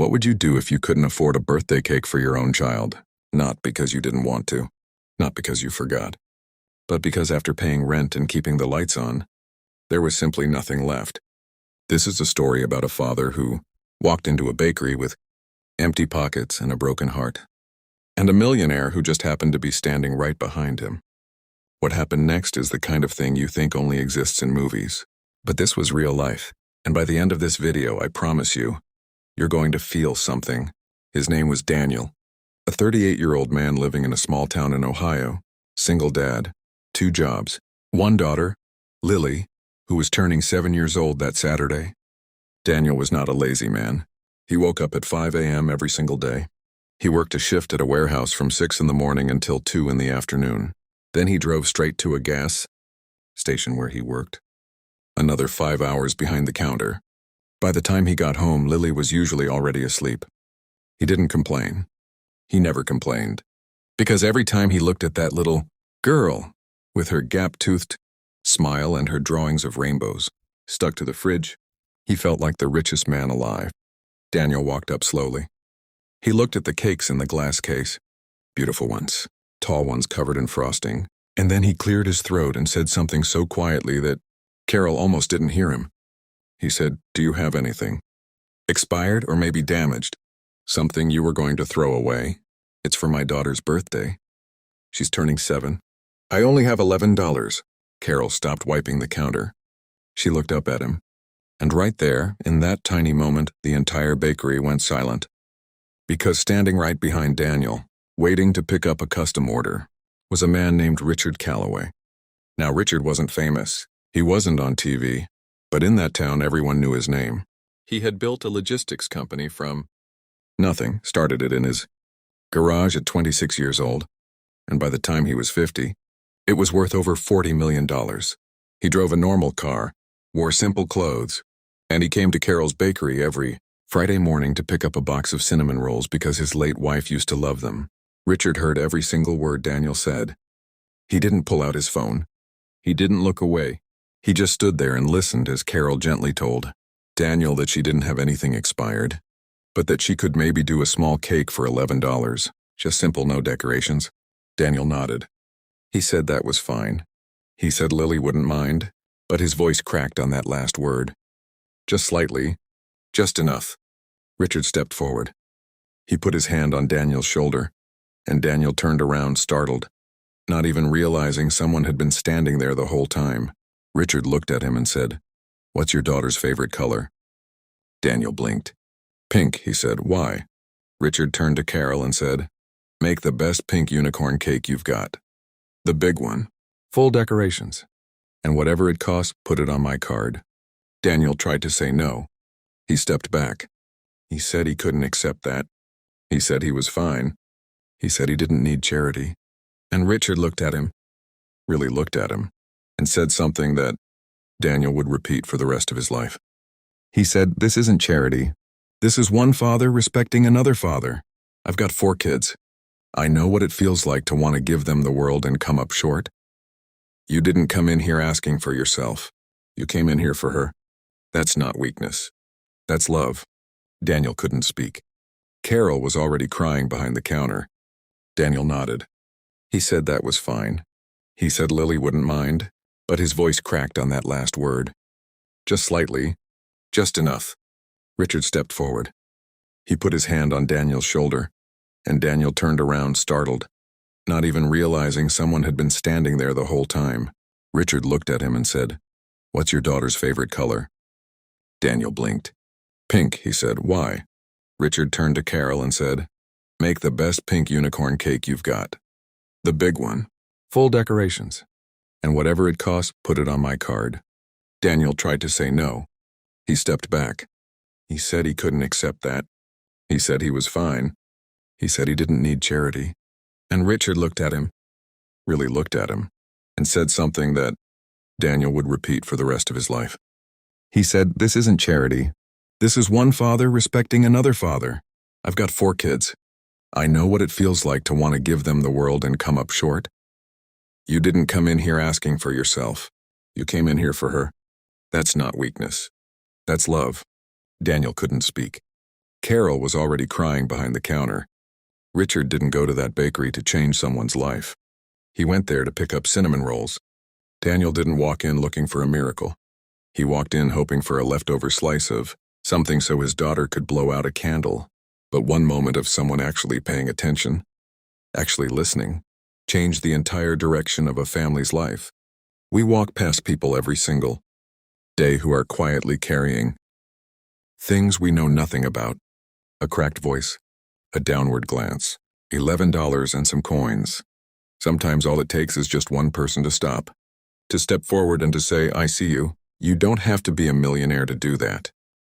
What would you do if you couldn't afford a birthday cake for your own child? Not because you didn't want to, not because you forgot, but because after paying rent and keeping the lights on, there was simply nothing left. This is a story about a father who walked into a bakery with empty pockets and a broken heart, and a millionaire who just happened to be standing right behind him. What happened next is the kind of thing you think only exists in movies. But this was real life, and by the end of this video, I promise you, you're going to feel something. His name was Daniel, a 38-year-old man living in a small town in Ohio, single dad, 2 jobs, 1 daughter, Lily, who was turning 7 years old that Saturday. Daniel was not a lazy man. He woke up at 5 a.m. every single day. He worked a shift at a warehouse from 6 in the morning until 2 in the afternoon. Then he drove straight to a gas station where he worked. Another 5 hours behind the counter. By the time he got home, Lily was usually already asleep. He didn't complain. He never complained. Because every time he looked at that little girl with her gap-toothed smile and her drawings of rainbows stuck to the fridge, he felt like the richest man alive. Daniel walked up slowly. He looked at the cakes in the glass case. Beautiful ones, tall ones covered in frosting. And then he cleared his throat and said something so quietly that Carol almost didn't hear him. He said, "Do you have anything? Expired or maybe damaged? Something you were going to throw away? It's for my daughter's birthday. She's turning 7. I only have $11. Carol stopped wiping the counter. She looked up at him. And right there, in that tiny moment, the entire bakery went silent. Because standing right behind Daniel, waiting to pick up a custom order, was a man named Richard Calloway. Now, Richard wasn't famous. He wasn't on TV, but in that town everyone knew his name. He had built a logistics company from nothing, started it in his garage at 26 years old, and by the time he was 50, it was worth over $40 million. He drove a normal car, wore simple clothes, and he came to Carol's bakery every Friday morning to pick up a box of cinnamon rolls because his late wife used to love them. Richard heard every single word Daniel said. He didn't pull out his phone. He didn't look away. He just stood there and listened as Carol gently told Daniel that she didn't have anything expired, but that she could maybe do a small cake for $11, just simple, no decorations. Daniel nodded. He said that was fine. He said Lily wouldn't mind, but his voice cracked on that last word. Just slightly, just enough. Richard stepped forward. He put his hand on Daniel's shoulder, and Daniel turned around startled, not even realizing someone had been standing there the whole time. Richard looked at him and said, "What's your daughter's favorite color?" Daniel blinked. "Pink," he said. "Why?" Richard turned to Carol and said, "Make the best pink unicorn cake you've got. The big one. Full decorations. And whatever it costs, put it on my card." Daniel tried to say no. He stepped back. He said he couldn't accept that. He said he was fine. He said he didn't need charity. And Richard looked at him, really looked at him, and said something that Daniel would repeat for the rest of his life. He said, "This isn't charity. This is one father respecting another father. I've got 4 kids. I know what it feels like to want to give them the world and come up short. You didn't come in here asking for yourself. You came in here for her. That's not weakness. That's love." Daniel couldn't speak. Carol was already crying behind the counter. Daniel nodded. He said that was fine. He said Lily wouldn't mind, but his voice cracked on that last word. Just slightly, just enough. Richard stepped forward. He put his hand on Daniel's shoulder, and Daniel turned around startled, not even realizing someone had been standing there the whole time. Richard looked at him and said, "What's your daughter's favorite color?" Daniel blinked. "Pink," he said. "Why?" Richard turned to Carol and said, "Make the best pink unicorn cake you've got. The big one. Full decorations. And whatever it costs, put it on my card." Daniel tried to say no. He stepped back. He said he couldn't accept that. He said he was fine. He said he didn't need charity. And Richard looked at him, really looked at him, and said something that Daniel would repeat for the rest of his life. He said, "This isn't charity. This is one father respecting another father. I've got 4 kids. I know what it feels like to want to give them the world and come up short. You didn't come in here asking for yourself. You came in here for her. That's not weakness. That's love." Daniel couldn't speak. Carol was already crying behind the counter. Richard didn't go to that bakery to change someone's life. He went there to pick up cinnamon rolls. Daniel didn't walk in looking for a miracle. He walked in hoping for a leftover slice of something so his daughter could blow out a candle. But one moment of someone actually paying attention, actually listening, changed the entire direction of a family's life. We walk past people every single day who are quietly carrying things we know nothing about. A cracked voice, a downward glance, $11 and some coins. Sometimes all it takes is just one person to stop, to step forward and to say, "I see you." You don't have to be a millionaire to do that.